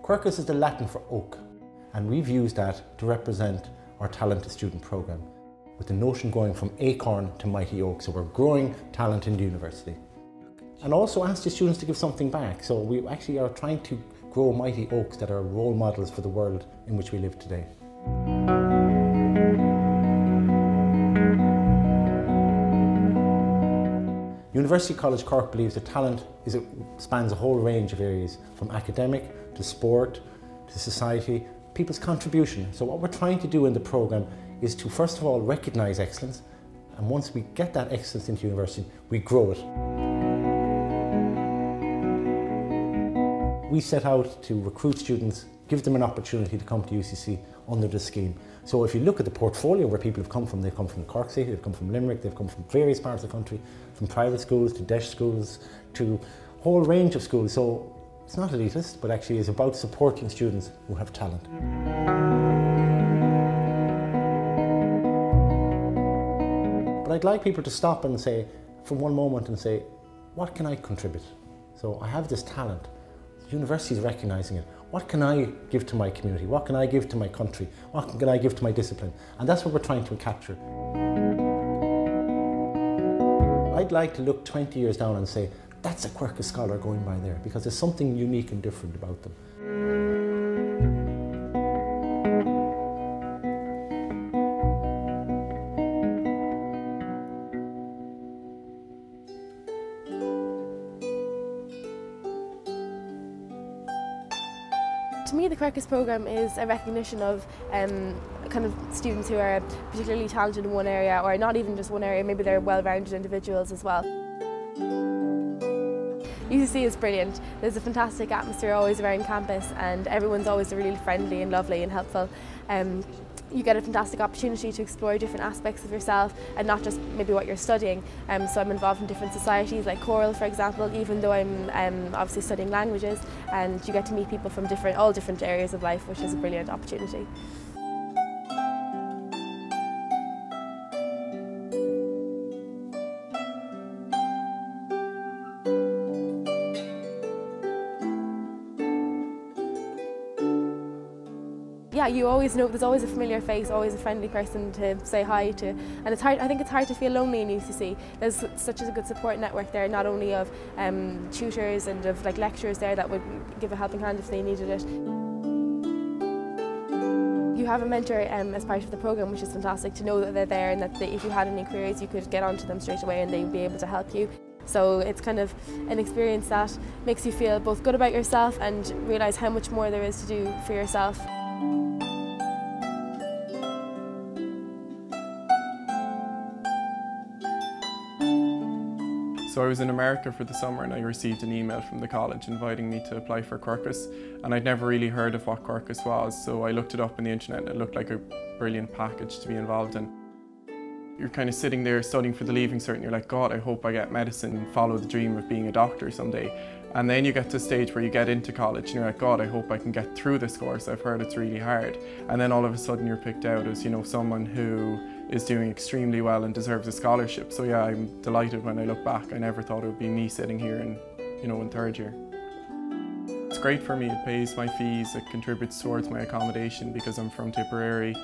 Quercus is the Latin for oak, and we've used that to represent our Talent to Student programme, with the notion going from acorn to mighty oak. So we're growing talent in the university. And also ask the students to give something back. So we actually are trying to grow mighty oaks that are role models for the world in which we live today. University College Cork believes that talent spans a whole range of areas, from academic to sport to society, people's contribution. So what we're trying to do in the programme is to first of all recognise excellence, and once we get that excellence into university, we grow it. We set out to recruit students, give them an opportunity to come to UCC under the scheme. So if you look at the portfolio where people have come from, they've come from Cork City, they've come from Limerick, they've come from various parts of the country, from private schools to DEIS schools to a whole range of schools. So it's not elitist, but actually is about supporting students who have talent. But I'd like people to stop and say, for one moment, and say, what can I contribute? So I have this talent. The university is recognising it. What can I give to my community? What can I give to my country? What can I give to my discipline? And that's what we're trying to capture. I'd like to look 20 years down and say, that's a Quercus scholar going by there, because there's something unique and different about them. To me, the Quercus programme is a recognition of kind of students who are particularly talented in one area, or not even just one area, maybe they're well-rounded individuals as well. UCC is brilliant. There's a fantastic atmosphere always around campus, and everyone's always really friendly and lovely and helpful. You get a fantastic opportunity to explore different aspects of yourself and not just maybe what you're studying. So I'm involved in different societies like choral, for example, even though I'm obviously studying languages, and you get to meet people from all different areas of life, which is a brilliant opportunity. Yeah, you always know there's always a familiar face, always a friendly person to say hi to, and it's hard. I think it's hard to feel lonely in UCC. There's such a good support network there, not only of tutors and of lecturers there that would give a helping hand if they needed it. You have a mentor as part of the programme, which is fantastic to know that they're there, and that if you had any queries you could get onto them straight away and they would be able to help you. So it's kind of an experience that makes you feel both good about yourself and realise how much more there is to do for yourself. So I was in America for the summer and I received an email from the college inviting me to apply for Quercus, and I'd never really heard of what Quercus was, so I looked it up on the internet and it looked like a brilliant package to be involved in. You're kind of sitting there studying for the Leaving Cert and you're like, God, I hope I get medicine and follow the dream of being a doctor someday. And then you get to a stage where you get into college and you're like, God, I hope I can get through this course. I've heard it's really hard. And then all of a sudden you're picked out as, someone who is doing extremely well and deserves a scholarship. So yeah, I'm delighted when I look back. I never thought it would be me sitting here in third year. It's great for me. It pays my fees. It contributes towards my accommodation because I'm from Tipperary.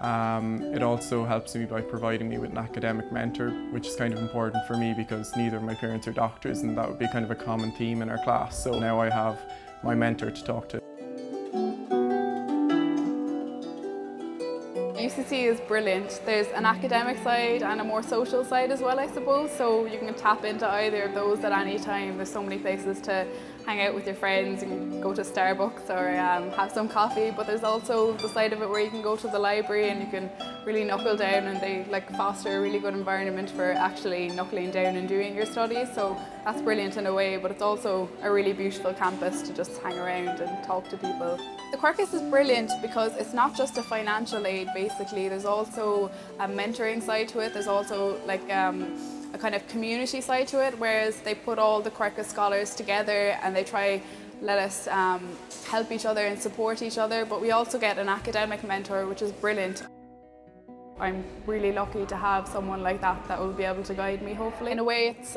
It also helps me by providing me with an academic mentor, which is kind of important for me because neither of my parents are doctors, and that would be kind of a common theme in our class. So now I have my mentor to talk to. UCC is brilliant. There's an academic side and a more social side as well, I suppose, so you can tap into either of those at any time. There's so many places to hang out with your friends. You can go to Starbucks or have some coffee, but there's also the side of it where you can go to the library and you can really knuckle down, and they foster a really good environment for actually knuckling down and doing your studies, so that's brilliant in a way, but it's also a really beautiful campus to just hang around and talk to people. The Quercus is brilliant because it's not just a financial aid basically, there's also a mentoring side to it, there's also a kind of community side to it, whereas they put all the Quercus scholars together and they try let us help each other and support each other, but we also get an academic mentor, which is brilliant. I'm really lucky to have someone like that will be able to guide me, hopefully. In a way, it's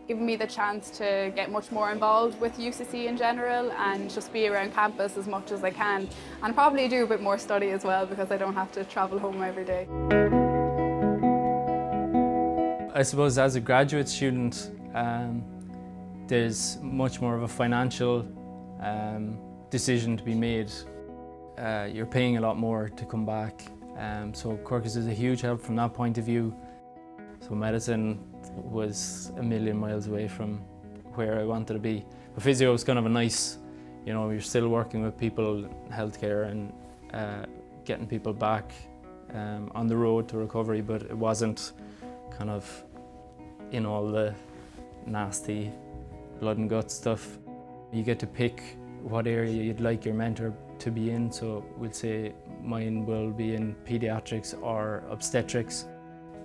given me the chance to get much more involved with UCC in general and just be around campus as much as I can, and probably do a bit more study as well because I don't have to travel home every day. I suppose as a graduate student, there's much more of a financial decision to be made. You're paying a lot more to come back, so Quercus is a huge help from that point of view. So medicine was a million miles away from where I wanted to be. But physio was kind of a nice, you know, you're still working with people, healthcare, and getting people back on the road to recovery, but it wasn't kind of in all the nasty blood and guts stuff. You get to pick what area you'd like your mentor to be in, so we'll say mine will be in pediatrics or obstetrics.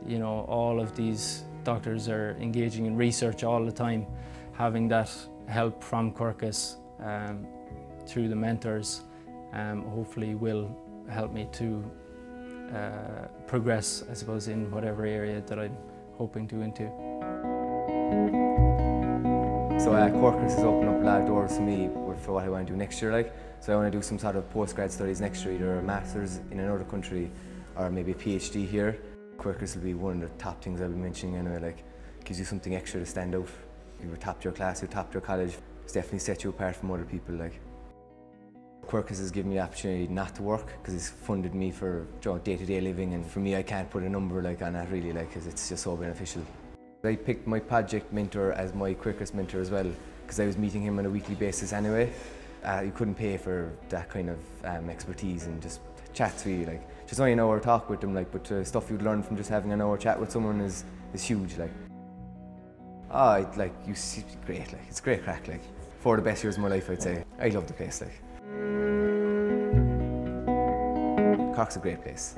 You know, all of these doctors are engaging in research all the time. Having that help from Quercus through the mentors hopefully will help me to progress, I suppose, in whatever area that I'm hoping to into. So Quercus has opened up a lot of doors for me for what I want to do next year. So I want to do some sort of postgrad studies next year, either a master's in another country or maybe a PhD here. Quercus will be one of the top things I'll be mentioning anyway, gives you something extra to stand out. You were top to your class, you were top to your college. It's definitely set you apart from other people. Quercus has given me the opportunity not to work because it's funded me for day-to-day living, and for me I can't put a number on that really, because it's just so beneficial. I picked my project mentor as my Quercus mentor as well because I was meeting him on a weekly basis anyway. You couldn't pay for that kind of expertise and just chats really, just only an hour talk with them, but the stuff you'd learn from just having an hour chat with someone is huge. You see, great, it's great crack, for the best years of my life I'd say. I love the place, Cork's a great place.